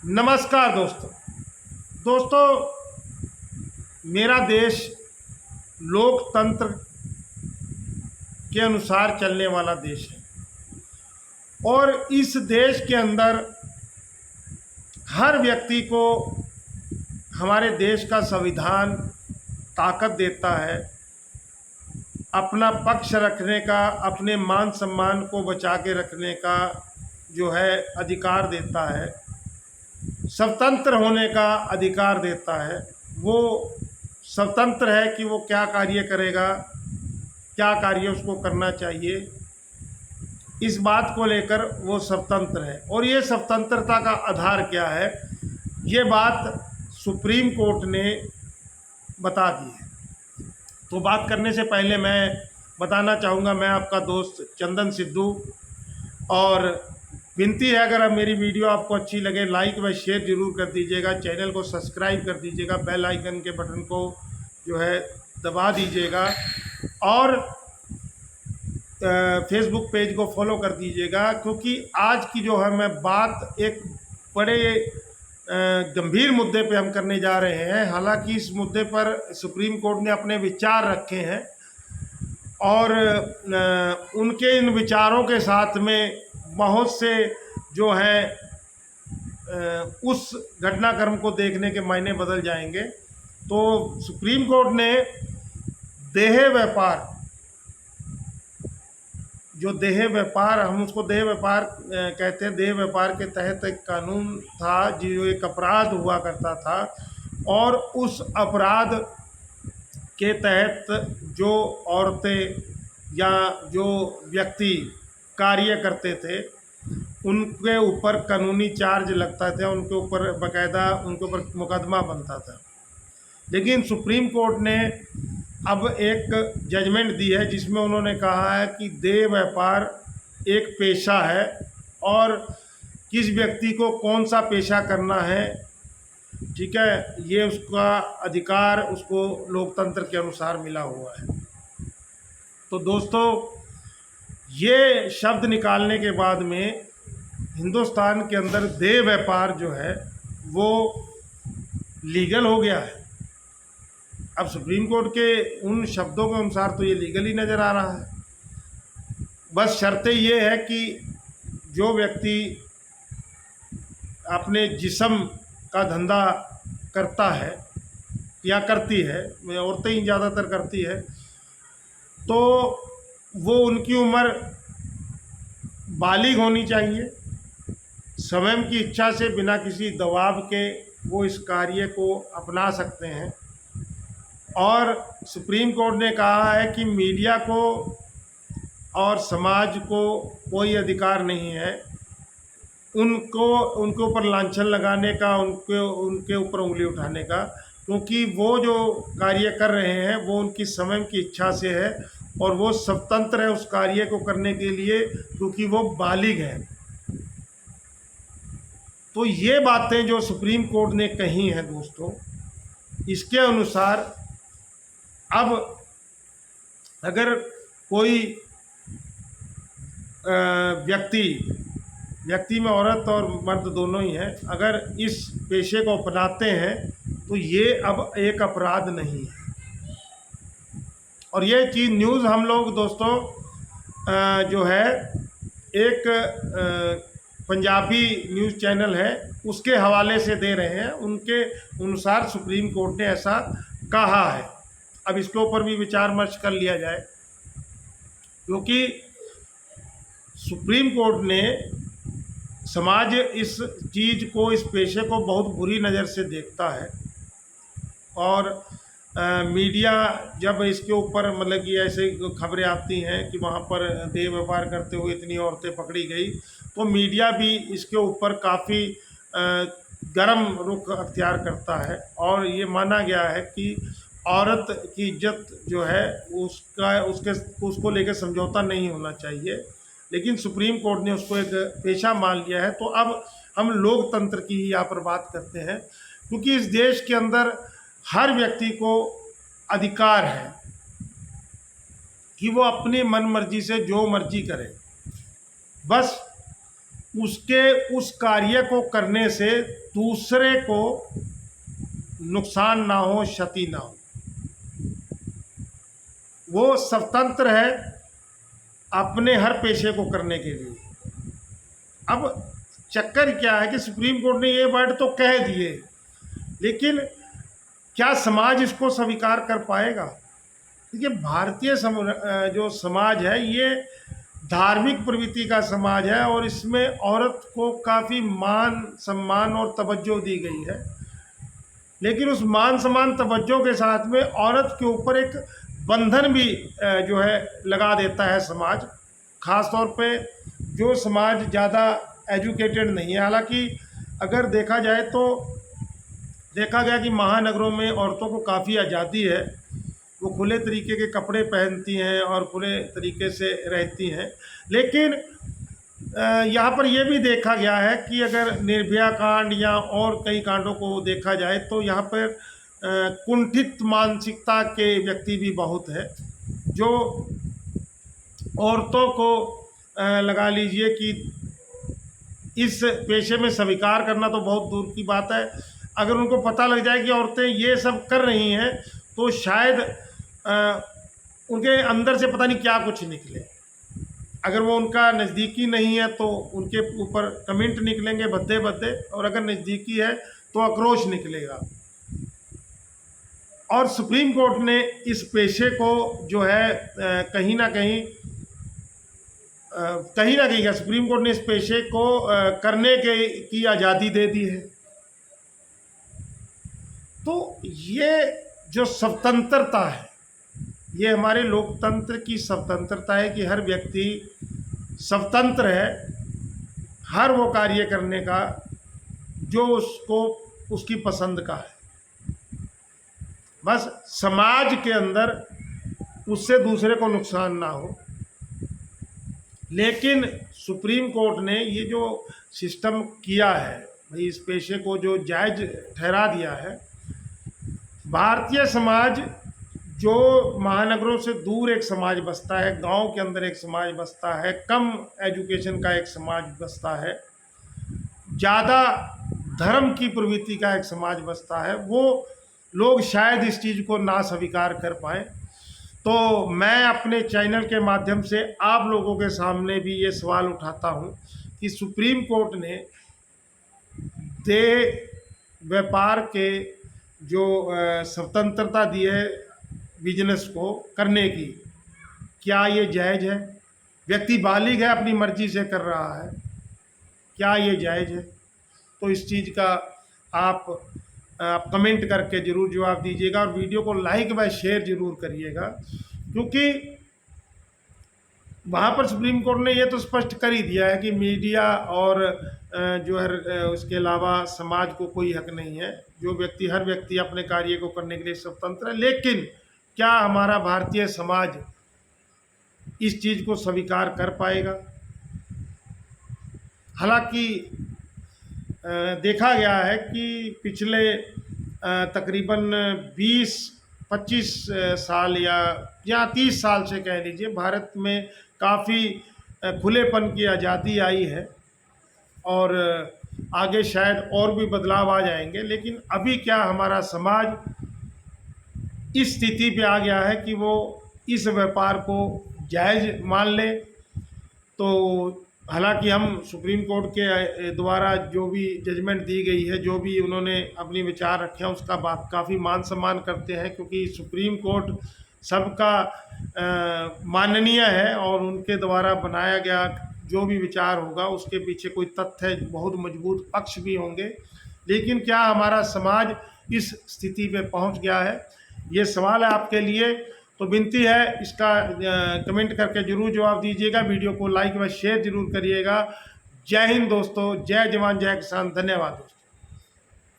नमस्कार दोस्तों। मेरा देश लोकतंत्र के अनुसार चलने वाला देश है और इस देश के अंदर हर व्यक्ति को हमारे देश का संविधान ताकत देता है, अपना पक्ष रखने का, अपने मान सम्मान को बचा के रखने का जो है अधिकार देता है, स्वतंत्र होने का अधिकार देता है। वो स्वतंत्र है कि वो क्या कार्य करेगा, क्या कार्य उसको करना चाहिए, इस बात को लेकर वो स्वतंत्र है। और ये स्वतंत्रता का आधार क्या है, ये बात सुप्रीम कोर्ट ने बता दी है। तो बात करने से पहले मैं बताना चाहूँगा, मैं आपका दोस्त चंदन सिद्धू, और विनती है अगर अब मेरी वीडियो आपको अच्छी लगे लाइक व शेयर ज़रूर कर दीजिएगा, चैनल को सब्सक्राइब कर दीजिएगा, बेल आइकन के बटन को जो है दबा दीजिएगा और फेसबुक पेज को फॉलो कर दीजिएगा। क्योंकि आज की जो है मैं बात एक बड़े गंभीर मुद्दे पे हम करने जा रहे हैं। हालांकि इस मुद्दे पर सुप्रीम कोर्ट ने अपने विचार रखे हैं और उनके इन विचारों के साथ में बहुत से जो है उस घटनाक्रम को देखने के मायने बदल जाएंगे। तो सुप्रीम कोर्ट ने देह व्यापार, जो देह व्यापार, हम उसको देह व्यापार कहते हैं, देह व्यापार के तहत एक कानून था जो एक अपराध हुआ करता था, और उस अपराध के तहत जो औरतें या जो व्यक्ति कार्य करते थे उनके ऊपर कानूनी चार्ज लगता था, उनके ऊपर बाकायदा उनके ऊपर मुकदमा बनता था। लेकिन सुप्रीम कोर्ट ने अब एक जजमेंट दी है जिसमें उन्होंने कहा है कि देह व्यापार एक पेशा है और किस व्यक्ति को कौन सा पेशा करना है, ठीक है, ये उसका अधिकार उसको लोकतंत्र के अनुसार मिला हुआ है। तो दोस्तों, ये शब्द निकालने के बाद में हिंदुस्तान के अंदर देह व्यापार जो है वो लीगल हो गया है। अब सुप्रीम कोर्ट के उन शब्दों के अनुसार तो ये लीगल ही नज़र आ रहा है। बस शर्तें ये है कि जो व्यक्ति अपने जिस्म का धंधा करता है या करती है, औरतें ही ज़्यादातर करती है, तो वो उनकी उम्र बालिग होनी चाहिए, स्वयं की इच्छा से बिना किसी दबाव के वो इस कार्य को अपना सकते हैं। और सुप्रीम कोर्ट ने कहा है कि मीडिया को और समाज को कोई अधिकार नहीं है उनके ऊपर लांछन लगाने का, उनके ऊपर उंगली उठाने का, क्योंकि वो जो कार्य कर रहे हैं वो उनकी स्वयं की इच्छा से है और वो स्वतंत्र है उस कार्य को करने के लिए, क्योंकि वो बालिग हैं। तो ये बातें जो सुप्रीम कोर्ट ने कही हैं दोस्तों, इसके अनुसार अब अगर कोई व्यक्ति में औरत और मर्द दोनों ही हैं, अगर इस पेशे को अपनाते हैं तो ये अब एक अपराध नहीं है। और ये चीज़ न्यूज़ हम लोग दोस्तों जो है एक पंजाबी न्यूज़ चैनल है उसके हवाले से दे रहे हैं, उनके अनुसार सुप्रीम कोर्ट ने ऐसा कहा है। अब इसके ऊपर भी विचार विमर्श कर लिया जाए, क्योंकि सुप्रीम कोर्ट ने समाज इस चीज़ को, इस पेशे को बहुत बुरी नज़र से देखता है। और मीडिया जब इसके ऊपर मतलब कि ऐसे खबरें आती हैं कि वहाँ पर देह व्यापार करते हुए इतनी औरतें पकड़ी गई, तो मीडिया भी इसके ऊपर काफ़ी गर्म रुख अख्तियार करता है। और ये माना गया है कि औरत की इज्जत जो है उसको लेकर समझौता नहीं होना चाहिए। लेकिन सुप्रीम कोर्ट ने उसको एक पेशा मान लिया है। तो अब हम लोकतंत्र की ही यहाँ पर बात करते हैं, क्योंकि इस देश के अंदर हर व्यक्ति को अधिकार है कि वो अपनी मन मर्जी से जो मर्जी करे। बस उसके उस कार्य को करने से दूसरे को नुकसान ना हो, क्षति ना हो। वो स्वतंत्र है अपने हर पेशे को करने के लिए। अब चक्कर क्या है कि सुप्रीम कोर्ट ने ये वर्ड तो कह दिए, लेकिन क्या समाज इसको स्वीकार कर पाएगा? देखिए, भारतीय जो समाज है ये धार्मिक प्रवृत्ति का समाज है और इसमें औरत को काफ़ी मान सम्मान और तवज्जो दी गई है। लेकिन उस मान सम्मान तवज्जो के साथ में औरत के ऊपर एक बंधन भी जो है लगा देता है समाज, ख़ास तौर पे जो समाज ज़्यादा एजुकेटेड नहीं है। हालांकि अगर देखा जाए तो देखा गया कि महानगरों में औरतों को काफ़ी आज़ादी है, वो खुले तरीके के कपड़े पहनती हैं और खुले तरीके से रहती हैं। लेकिन यहाँ पर यह भी देखा गया है कि अगर निर्भया कांड या और कई कांडों को देखा जाए तो यहाँ पर कुंठित मानसिकता के व्यक्ति भी बहुत है, जो औरतों को लगा लीजिए कि इस पेशे में स्वीकार करना तो बहुत दूर की बात है, अगर उनको पता लग जाए कि औरतें ये सब कर रही हैं तो शायद उनके अंदर से पता नहीं क्या कुछ निकले। अगर वो उनका नज़दीकी नहीं है तो उनके ऊपर कमेंट निकलेंगे भद्दे भद्दे, और अगर नज़दीकी है तो आक्रोश निकलेगा। और सुप्रीम कोर्ट ने इस पेशे को जो है कहीं ना कहीं क्या सुप्रीम कोर्ट ने इस पेशे को करने की आज़ादी दे दी है। तो ये जो स्वतंत्रता है, ये हमारे लोकतंत्र की स्वतंत्रता है कि हर व्यक्ति स्वतंत्र है हर वो कार्य करने का जो उसको उसकी पसंद का है। बस समाज के अंदर उससे दूसरे को नुकसान ना हो। लेकिन सुप्रीम कोर्ट ने ये जो सिस्टम किया है, भाई इस पेशे को जो जायज़ ठहरा दिया है, भारतीय समाज जो महानगरों से दूर एक समाज बसता है, गांव के अंदर एक समाज बसता है, कम एजुकेशन का एक समाज बसता है, ज़्यादा धर्म की प्रवृत्ति का एक समाज बसता है, वो लोग शायद इस चीज़ को ना स्वीकार कर पाएँ। तो मैं अपने चैनल के माध्यम से आप लोगों के सामने भी ये सवाल उठाता हूँ कि सुप्रीम कोर्ट ने देह व्यापार के जो स्वतंत्रता दी है बिजनेस को करने की, क्या ये जायज़ है? व्यक्ति बालिग है, अपनी मर्ज़ी से कर रहा है, क्या ये जायज़ है? तो इस चीज़ का आप कमेंट करके ज़रूर जवाब दीजिएगा और वीडियो को लाइक व शेयर ज़रूर करिएगा, क्योंकि वहाँ पर सुप्रीम कोर्ट ने ये तो स्पष्ट कर ही दिया है कि मीडिया और जो है उसके अलावा समाज को कोई हक नहीं है। हर व्यक्ति अपने कार्य को करने के लिए स्वतंत्र है। लेकिन क्या हमारा भारतीय समाज इस चीज़ को स्वीकार कर पाएगा? हालांकि देखा गया है कि पिछले तकरीबन 20-25 साल या 30 साल से कह लीजिए, भारत में काफ़ी खुलेपन की आज़ादी आई है और आगे शायद और भी बदलाव आ जाएंगे। लेकिन अभी क्या हमारा समाज इस स्थिति पे आ गया है कि वो इस व्यापार को जायज़ मान ले। तो हालांकि हम सुप्रीम कोर्ट के द्वारा जो भी जजमेंट दी गई है, जो भी उन्होंने अपने विचार रखे हैं, उसका काफ़ी मान सम्मान करते हैं, क्योंकि सुप्रीम कोर्ट सबका माननीय है और उनके द्वारा बनाया गया जो भी विचार होगा उसके पीछे कोई तथ्य बहुत मजबूत पक्ष भी होंगे। लेकिन क्या हमारा समाज इस स्थिति पे पहुंच गया है? ये सवाल है आपके लिए। तो विनती है, इसका कमेंट करके ज़रूर जवाब दीजिएगा, वीडियो को लाइक व शेयर ज़रूर करिएगा। जय हिंद दोस्तों, जय जवान जय किसान। धन्यवाद दोस्तों।